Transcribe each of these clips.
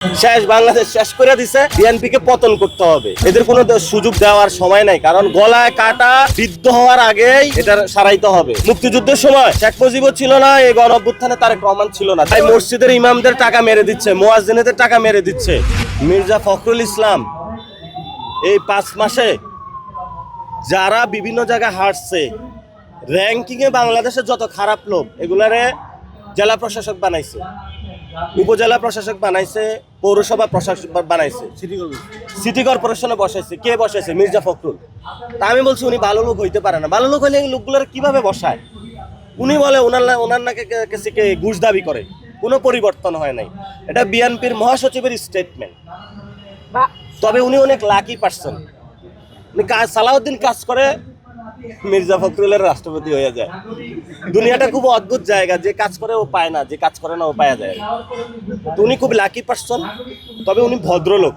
শেষ, বাংলাদেশ শেষ করে দিছে। বিএনপি কে পতন করতে হবে, এদের কোনো সুযোগ দেওয়ার সময় নাই, কারণ গলায় কাটা বিদ্ধ হওয়ার আগেই এটা সারাইতে হবে। মুক্তিযুদ্ধের সময় শেখ মুজিবও ছিল না, এই গণ অভ্যুত্থানে তারেক রহমান ছিল না, তাই মসজিদের ইমামদের টাকা মেরে দিচ্ছে, মুয়াজ্জিনদের টাকা মেরে দিচ্ছে। মির্জা ফখরুল ইসলাম এই 5 মাসে যারা বিভিন্ন জায়গায় হারছে, র্যাঙ্কিং এ বাংলাদেশের যত খারাপ লোক এগুলারে জেলা প্রশাসক বানাইছে, উপজেলা প্রশাসক বানাইছে, পৌরসভা প্রশাসক বানাইছে, সিটি কর্পোরেশনে বসাইছে। কে বসাইছে? মির্জা ফখরুল। তা আমি বলছি উনি ভালো লোক হইতে পারে না। ভালো লোক হইলে এই লোকগুলোর কিভাবে বসায়? উনি বলে ওনার নাকি ঘুষ দাবি করে, কোনো পরিবর্তন হয় নাই। এটা বিএনপির মহাসচিবের স্টেটমেন্ট। তবে উনি অনেক লাকি পার্সন। উনি সালাউদ্দিন কাজ করে, মির্জা ফখরুলের রাষ্ট্রপতি হয়ে যায়। দুনিয়াটা খুব অদ্ভুত জায়গা, যে কাজ করে ও পায় না, যে কাজ করে না ও পাওয়া যায়। তো উনি খুব লাকি পার্সন, তবে উনি ভদ্রলোক।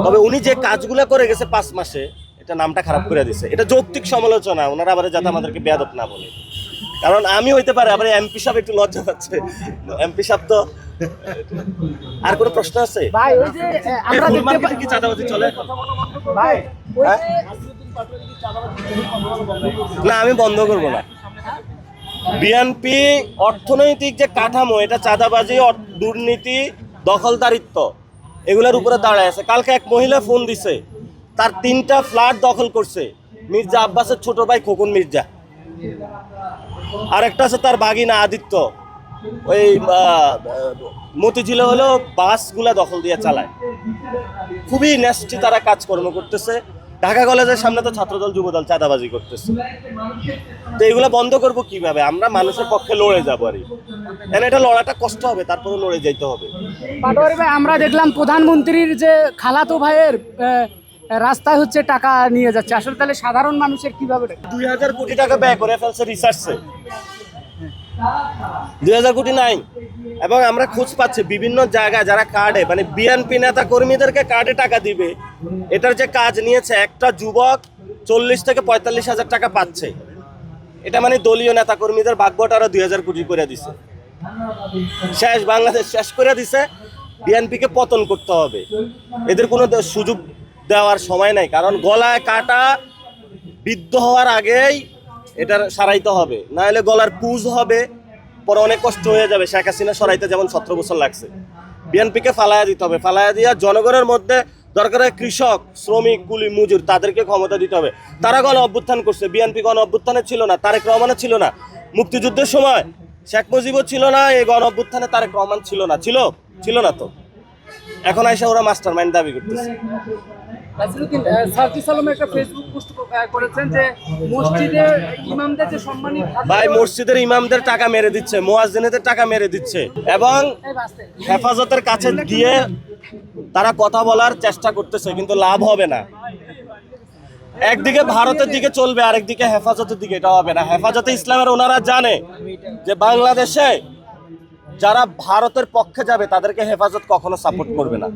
তবে উনি যে কাজগুলো করে গেছে 5 মাসে, এটা নামটা খারাপ করে দিছে। এটা যৌক্তিক সমালোচনা, ওনারা আবার যাতে আমাদেরকে বেয়াদব না বলে। কারণ আমি হইতে পারে, আবার এমপি সাহেব একটু লজ্জা পাচ্ছে। এমপি সাহেব তো। আর কোনো প্রশ্ন আছে ভাই? ওই যে আমরা দেখতে পাই কি চাঁদাবাজি চলে ভাই, ওই যে না, আমি বন্ধ করবো না। বিএনপি অর্থনৈতিক যে কাঠামো, এটা চাঁদাবাজি, দুর্নীতি, দখলদারিত্ব এগুলোর উপরে দাঁড়ায় আছে। কালকে এক মহিলা ফোন দিছে, তার 3টা ফ্ল্যাট দখল করছে মির্জা আব্বাসের ছোট ভাই খোকন মির্জা। আরেকটা আছে তার বাগিনা আদিত্য, ওই মতিঝিলে হলো বাসগুলা দখল দিয়ে চালায়। খুবই ন্যাস্টি তারা কাজকর্ম করতেছে। ঢাকা কলেজের সামনে তো ছাত্রদল যুবদল চাঁদাবাজি করতেছে। তো এগুলো বন্ধ করবো কিভাবে? আমরা মানুষের পক্ষে লড়ে যাবো। আর এটা লড়াটা কষ্ট হবে, তারপরে লড়ে যাইতে হবে। পাটোয়ারি ভাই, আমরা দেখলাম প্রধানমন্ত্রীর যে খালাতো ভাইয়ের রাস্তায় হচ্ছে টাকা নিয়ে যাচ্ছে, আসলে তাহলে সাধারণ মানুষের কিভাবে? 2000 কোটি টাকা ব্যয় করে ফেলছে রিসার্চে, 2000 কোটি নাই। এবং আমরা খোঁজ পাচ্ছি বিভিন্ন জায়গায় যারা কার্ডে, মানে বিএনপি নেতা কর্মীদেরকে কার্ডে টাকা দিবে, এটার যে কাজ নিয়েছে, একটা যুবক 40 থেকে 45 হাজার টাকা পাচ্ছে। এটা মানে দলীয় নেতা কর্মীদের ভাগ্যটা 2000 কোটি করে দিছে। শেষ, বাংলাদেশ শেষ করে দিছে। বিএনপি কে পতন করতে হবে, এদের কোনো সুযোগ দেওয়ার সময় নাই, কারণ গলায় কাটা বিদ্ধ হওয়ার আগেই এটা সারাইতে হবে, না হলে গলার পুজ হবে, পরে অনেক কষ্ট হয়ে যাবে। শেখ হাসিনা সরাইতে যেমন 17 বছর লাগছে, বিএনপিকে ফালাইয়া দিতে হবে। ফালাইয়া দিয়া জনগণের মধ্যে দরকার হয় কৃষক, শ্রমিক, কুলি, মজুর, তাদেরকে ক্ষমতা দিতে হবে। তারা গণ অভ্যুত্থান করছে, বিএনপি গণ অভ্যুত্থানে ছিল না, তারেক রহমানের ছিল না। মুক্তিযুদ্ধের সময় শেখ মুজিবও ছিল না, এই গণ অভ্যুত্থানে তারেক রহমান ছিল না। ছিল না তো। এখন আইসা ওরা মাস্টার মাইন্ড দাবি করতেছে। সার্জিস আলম একটা ফেসবুক পোস্ট করেছেন যে মসজিদের ইমামদের যে সম্মানী ভাই, মসজিদের ইমামদের টাকা মেরে দিচ্ছে, মুয়াজ্জিনদের টাকা মেরে দিচ্ছে, এবং হেফাজতের কাছে গিয়ে তারা কথা বলার চেষ্টা করতেছে, কিন্তু লাভ হবে না। একদিকে ভারতের দিকে চলবে, আরেকদিকে হেফাজতের দিকে, এটা হবে না। হেফাজতে ইসলামের ওনারা জানে যে বাংলাদেশে যারা ভারতের পক্ষে যাবে তাদেরকে হেফাজত কখনো সাপোর্ট করবে না।